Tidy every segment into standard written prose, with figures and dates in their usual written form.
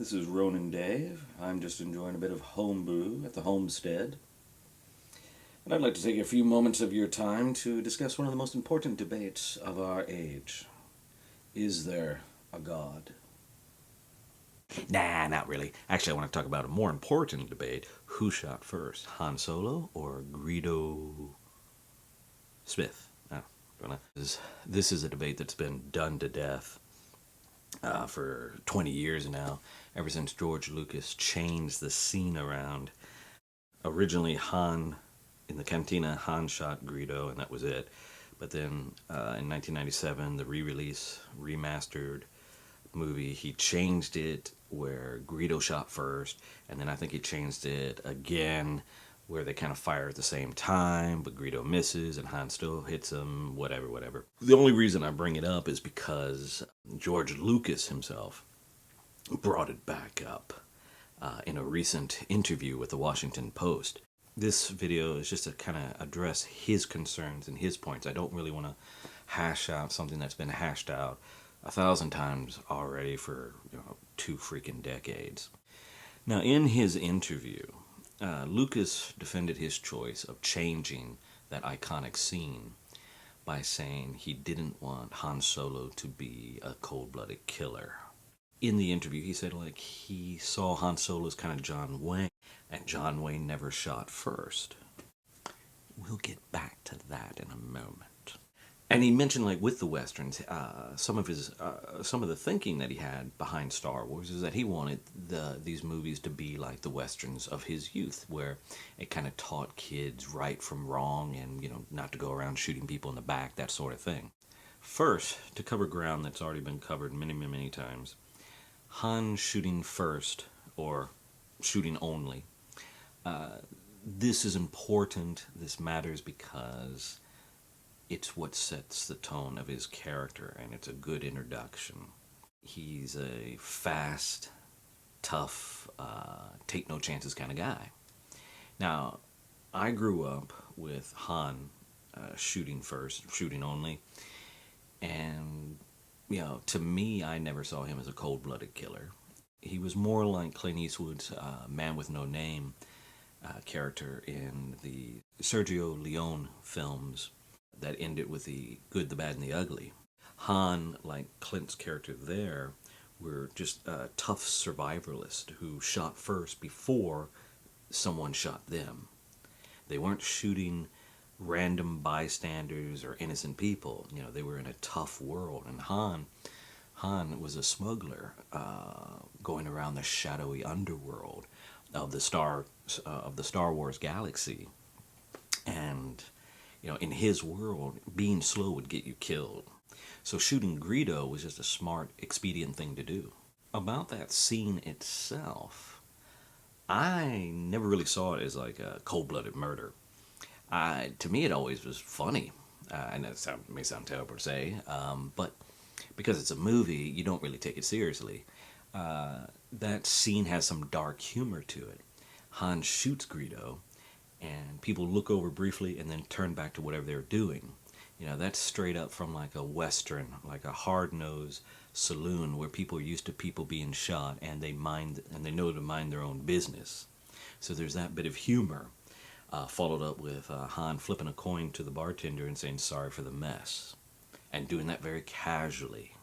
This is Ronin Dave. I'm just enjoying a bit of homebrew at the homestead. And I'd like to take a few moments of your time to discuss one of the most important debates of our age. Is there a God? Nah, not really. Actually, I want to talk about a more important debate. Who shot first, Han Solo or Greedo Smith? This is a debate that's been done to death for 20 years now, ever since George Lucas changed the scene around. Originally, in the cantina, Han shot Greedo, and that was it. But then in 1997, the re-release, remastered movie, he changed it where Greedo shot first, and then I think he changed it again where they kind of fire at the same time, but Greedo misses and Han still hits him, whatever. The only reason I bring it up is because George Lucas himself brought it back up in a recent interview with the Washington Post. This video is just to kind of address his concerns and his points. I don't really want to hash out something that's been hashed out 1,000 times already for 2 freaking decades. Now, in his interview, Lucas defended his choice of changing that iconic scene by saying he didn't want Han Solo to be a cold-blooded killer. In the interview, he said he saw Han Solo as kind of John Wayne, and John Wayne never shot first. We'll get back to that in a moment. And he mentioned, with the Westerns, some of the thinking that he had behind Star Wars is that he wanted these movies to be like the Westerns of his youth, where it kind of taught kids right from wrong and, not to go around shooting people in the back, that sort of thing. First, to cover ground that's already been covered many, many times, Han shooting first, or shooting only. This is important, this matters because it's what sets the tone of his character, and it's a good introduction. He's a fast, tough, take no chances kind of guy. Now, I grew up with Han shooting first, shooting only, and, to me, I never saw him as a cold-blooded killer. He was more like Clint Eastwood's Man with No Name character in the Sergio Leone films that ended with the good, the bad, and the ugly. Han, like Clint's character there, were just tough survivalists who shot first before someone shot them. They weren't shooting random bystanders or innocent people. They were in a tough world. And Han was a smuggler going around the shadowy underworld of the Star Wars galaxy. And in his world, being slow would get you killed. So shooting Greedo was just a smart, expedient thing to do. About that scene itself, I never really saw it as a cold-blooded murder. To me, it always was funny. And that may sound terrible to say, but because it's a movie, you don't really take it seriously. That scene has some dark humor to it. Han shoots Greedo, and people look over briefly and then turn back to whatever they're doing. That's straight up from a Western, like a hard-nosed saloon where people are used to people being shot, and they know to mind their own business. So there's that bit of humor, followed up with Han flipping a coin to the bartender and saying sorry for the mess, and doing that very casually.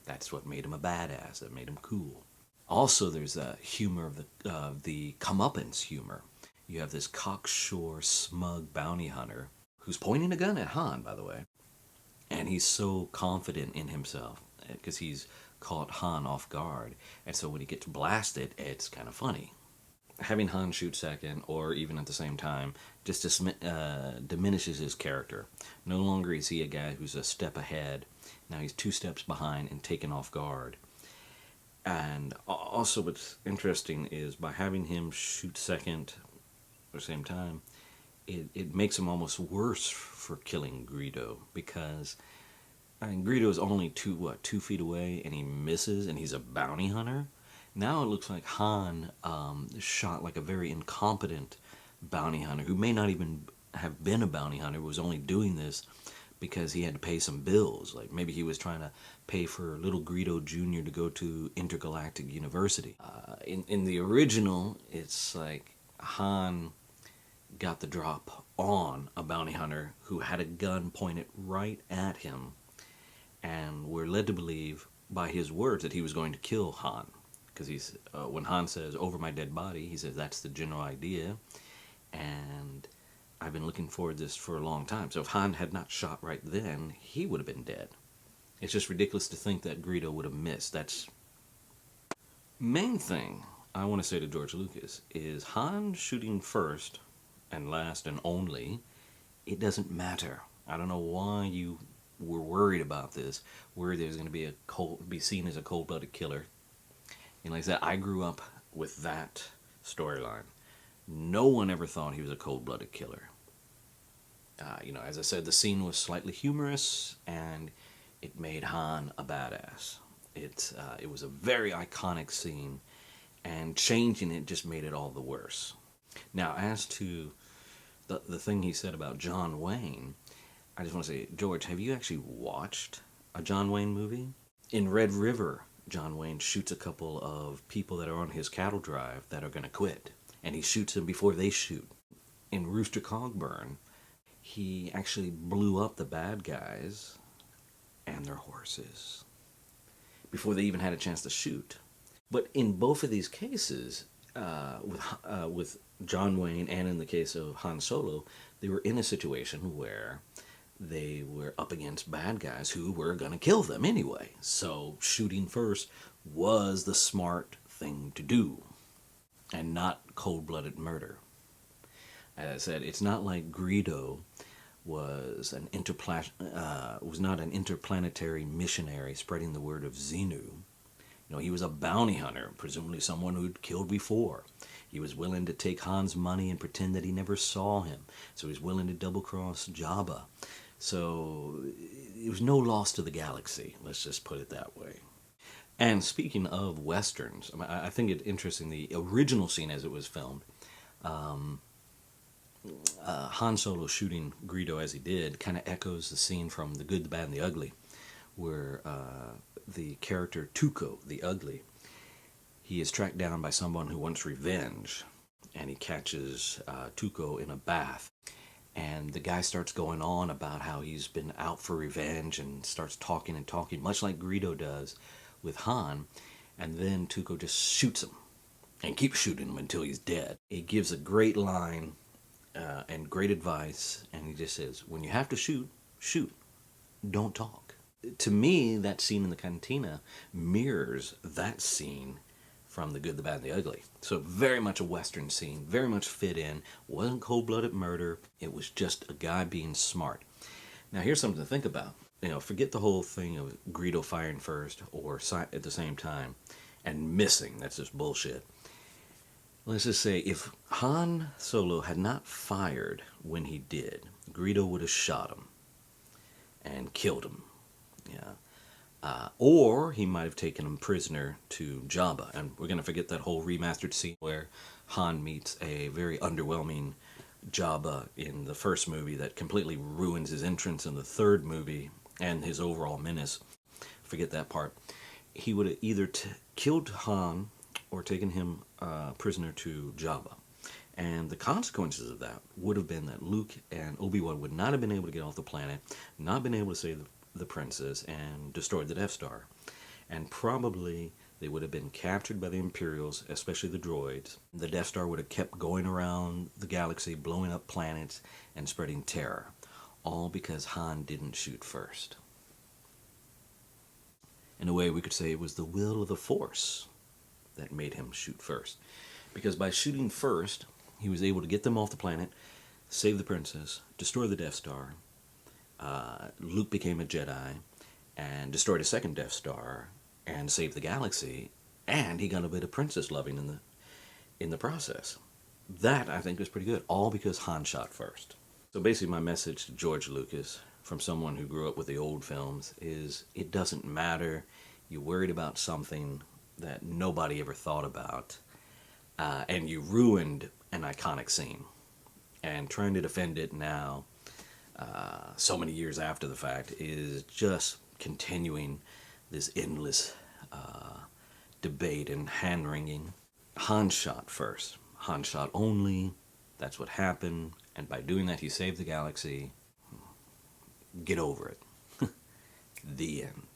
That's what made him a badass. That made him cool. Also, there's the humor of the comeuppance humor. You have this cocksure, smug bounty hunter who's pointing a gun at Han, by the way. And he's so confident in himself because he's caught Han off guard. And so when he gets blasted, it's kind of funny. Having Han shoot second, or even at the same time, just diminishes his character. No longer is he a guy who's a step ahead. Now he's 2 steps behind and taken off guard. And also what's interesting is by having him shoot second at the same time, it makes him almost worse for killing Greedo, because Greedo is only 2 feet away and he misses, and he's a bounty hunter. Now it looks like Han shot like a very incompetent bounty hunter who may not even have been a bounty hunter, was only doing this because he had to pay some bills. Like maybe he was trying to pay for little Greedo Jr. to go to intergalactic university. In the original, it's like Han got the drop on a bounty hunter who had a gun pointed right at him, and we're led to believe by his words that he was going to kill Han, because he's when Han says "over my dead body," he says that's the general idea, and I've been looking forward to this for a long time. So if Han had not shot right then, he would have been dead. It's just ridiculous to think that Greedo would have missed. That's main thing I want to say to George Lucas is Han shooting first and last and only. It doesn't matter. I don't know why you were worried about this, worried there's going to be seen as a cold-blooded killer. And like I said, I grew up with that storyline. No one ever thought he was a cold-blooded killer. As I said, the scene was slightly humorous, and it made Han a badass. It was a very iconic scene, and changing it just made it all the worse. Now, as to the thing he said about John Wayne, I just want to say, George, have you actually watched a John Wayne movie? In Red River, John Wayne shoots a couple of people that are on his cattle drive that are going to quit, and he shoots them before they shoot. In Rooster Cogburn, he actually blew up the bad guys and their horses before they even had a chance to shoot. But in both of these cases, with John Wayne and in the case of Han Solo, they were in a situation where they were up against bad guys who were going to kill them anyway. So shooting first was the smart thing to do, and not cold-blooded murder. As I said, it's not like Greedo was not an interplanetary missionary spreading the word of Xenu. He was a bounty hunter, presumably someone who'd killed before. He was willing to take Han's money and pretend that he never saw him. So he was willing to double-cross Jabba. So it was no loss to the galaxy, let's just put it that way. And speaking of Westerns, I think it's interesting, the original scene as it was filmed, Han Solo shooting Greedo as he did kind of echoes the scene from The Good, the Bad, and the Ugly, where the character Tuco, the Ugly, he is tracked down by someone who wants revenge, and he catches Tuco in a bath. And the guy starts going on about how he's been out for revenge and starts talking and talking, much like Greedo does with Han. And then Tuco just shoots him and keeps shooting him until he's dead. He gives a great line and great advice, and he just says, when you have to shoot, shoot. Don't talk. To me, that scene in the cantina mirrors that scene from The Good, the Bad, and the Ugly. So very much a Western scene, very much fit in. Wasn't cold-blooded murder. It was just a guy being smart. Now here's something to think about. Forget the whole thing of Greedo firing first or at the same time and missing. That's just bullshit. Let's just say if Han Solo had not fired when he did, Greedo would have shot him and killed him. Or he might have taken him prisoner to Jabba. And we're going to forget that whole remastered scene where Han meets a very underwhelming Jabba in the first movie that completely ruins his entrance in the third movie and his overall menace. Forget that part. He would have either killed Han or taken him prisoner to Jabba. And the consequences of that would have been that Luke and Obi-Wan would not have been able to get off the planet, not been able to save the princess, and destroyed the Death Star. And probably they would have been captured by the Imperials, especially the droids. The Death Star would have kept going around the galaxy, blowing up planets and spreading terror. All because Han didn't shoot first. In a way, we could say it was the will of the Force that made him shoot first. Because by shooting first, he was able to get them off the planet, save the princess, destroy the Death Star. Luke became a Jedi and destroyed a second Death Star and saved the galaxy, and he got a bit of princess loving in the process. That, I think, was pretty good, all because Han shot first. So basically my message to George Lucas, from someone who grew up with the old films, is it doesn't matter. You're worried about something that nobody ever thought about, and you ruined an iconic scene. And trying to defend it now so many years after the fact, is just continuing this endless debate and hand-wringing. Han shot first. Han shot only. That's what happened. And by doing that, he saved the galaxy. Get over it. The end.